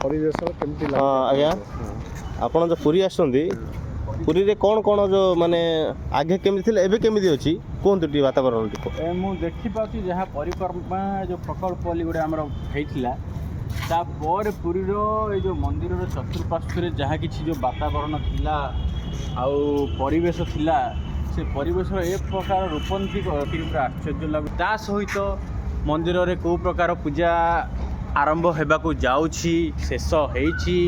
परिवेश केमती हाँ आज्ञा आपण जो पुरी आसुंदी पुरी रे कौन कौन जो माने आगे केमती थिले एबे केमती अछि कोन टी वातावरण टी मु देखि पाउची जहाँ परिक्रमा जो प्रकल्प गुड़े आमर होइथिला तापर पुरीर ये जो मंदिर चतुर्पार्श्व जहाँ किसी जो वातावरण थिला आउ परिवेश थिला से परिवेश ए प्रकार रूपंती पूरा आश्चर्य लगु ता सहित मंदिर रे को प्रकार पूजा आरंभ हेबाकू जाउछि शेष हेइछि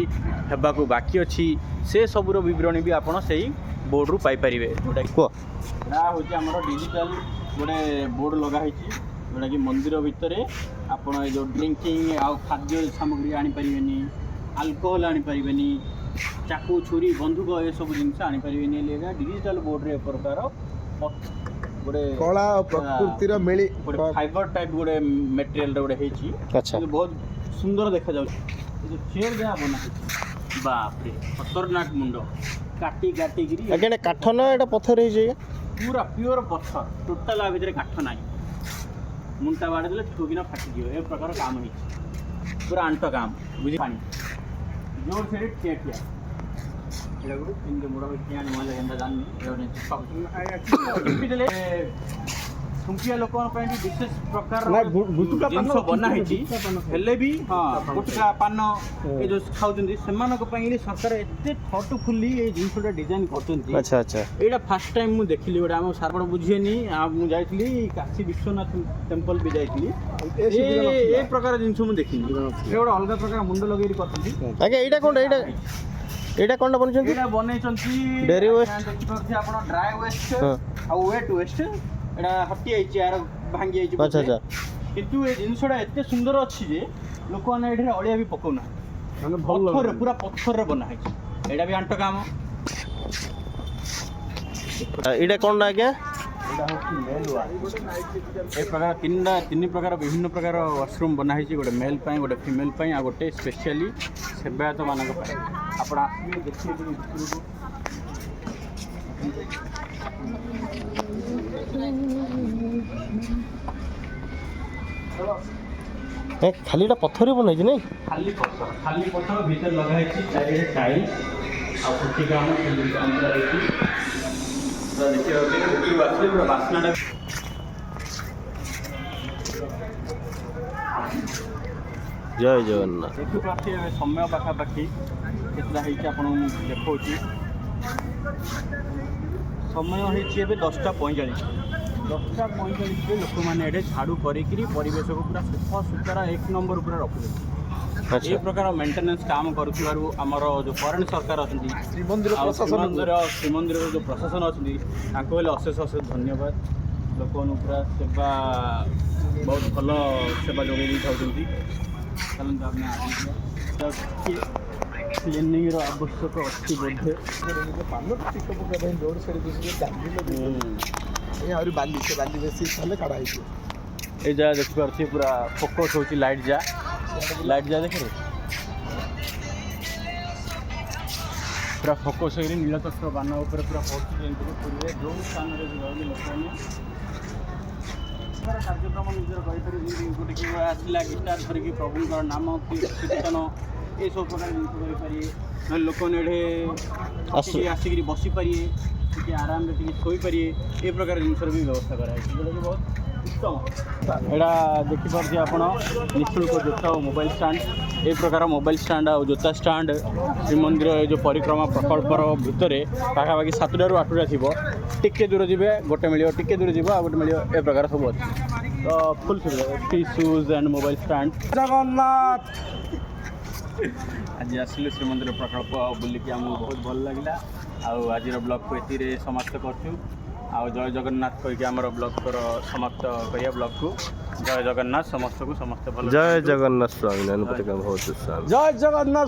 हेबाकू बाकी अछि से सबुर विवरणी भी आपण सेही बोर्ड रु पाई परिबे जोटा को ना होछि हमर डिजिटल गोटे बोर्ड लगा हेछि जोटा कि मंदिर भितर आपण जो ड्रिंकिंग आ खाद्य सामग्री आनी परिबेनी अल्कोहल आनी परिबेनी चाकू छुरी बंदूक ए सब जिनस आनी परिबेनी लेगा डिजिटल बोर्ड रे प्रकार गोटे कला प्रकृतिर मेली गोटे फाइबर टाइप गोटे मटेरियल गोटे हेछि अच्छा बहुत सुंदर देखा जाउछि जो चेयर जहाँ बना बाप रे खतरनाक मुंड काटी काटी गिरी अगे काठ न एटा पत्थर हे जे पूरा प्योर पत्थर टोटल आ भितर काठ नाही मुंडा बाड़े देले ठोकिना फाटी दियो ए प्रकार काम हेछि पूरा अंट काम बुझी पानी जोर से टिया टिया एटा गुरु तीन के मुड़ा टिया नि मले एंदा जाननी एने सब पिटले सुंकिया लोक विशेष प्रकार जिनस बना हेले भी हाँ गुटका पान ये जो खाऊँ से सरकार एत थटफुली ये जिनसा डिजाइन कर अच्छा अच्छा यहाँ फास्ट टाइम मुझे देखली गोटे आम सार बुझेनी मुझे काशी विश्वनाथ टेम्पल भी जाइली ए प्रकार जिन मुझे देखनी गोटे अलग प्रकार मुंड लगे एटा कोन बनछन एटा बनैछन्ती डेरी वेस्ट देखि आपण ड्राई वेस्ट आ वेट वेस्ट एटा हटी आइछि यार भांगी आइछि अच्छा अच्छा किंतु ए जिनसडा एते सुंदर अछि जे लोक माने एठे अळिया भी पकोना माने पत्थर पूरा पत्थर रे बना है एटा भी आंट काम एटा कोन ना क्या एटा होछि मेल वा ए प्रकार तीन प्रकार विभिन्न प्रकार वॉशरूम बना है गोटे मेल पई गोटे फीमेल पई आ गोटे स्पेशली सेवायत मानक पई आपण आसी देखिए भितरको खाली पत्थर बन नहीं खाली पत्थर भीतर लगा है चारिटे टाइल आ फुटी काम बास्ना जय जगन्नाथ देखिए समय पाखापाखि केतला आपन देखा समय होइए 10:45 लोक मैंने झाड़ू करी परिवेश को पूरा सफा सुतरा एक नंबर पूरा रखुचे ये प्रकार मेंटेनेंस काम करमर जो करंट सरकार अच्छा श्रीमंदिर जो प्रशासन अच्छा अशेष अशेष धन्यवाद लोक पूरा सेवा बहुत भल सेवा जोगे क्लीनिंग आवश्यक अच्छी बोधे बाली से बाली बेसी चले काढ़ा ये जगह देखिए पूरा फोकस होची लाइट जा देख पूरा फोकस हो नीलचक्र बाण उपर पूरा पड़े जो स्थान में लोक कार्यक्रम निजर गोटे आसला गिटार धरिकी प्रभुंर नाम कीर्तन ये सब प्रकार जिन लोक आसिक बसी पारे आराम से शोपारे ये प्रकार जिन भी व्यवस्था कराई जोटा कि बहुत उत्तम यहाँ देखिपे आप निःशुल्क जोता और मोबाइल स्टाण्ड ये प्रकार मोबाइल स्टाण्ड और जोता स्टाण्ड श्रीमंदिर जो परिक्रमा प्रकल्पर भितर पाखापाखि 7टा ରୁ 8टा थी टिके दूर जी गोटे मिल टिके दूर जी गोटे मिल ए प्रकार सब अच्छे तो फुल सुविधा shoes and mobile stand Jagannath आज आसिलु श्रीमंदिर प्रकल्प बुलिकी आमको बहुत भल लगे आज ब्लॉग को ये समाप्त करूँ आ जय जगन्नाथ कहीकि आमर ब्लॉग को समाप्त करिया ब्लॉग को जय जगन्नाथ समस्त को समस्त भल जय जगन्नाथ स्वामी बहुत जय जगन्नाथ।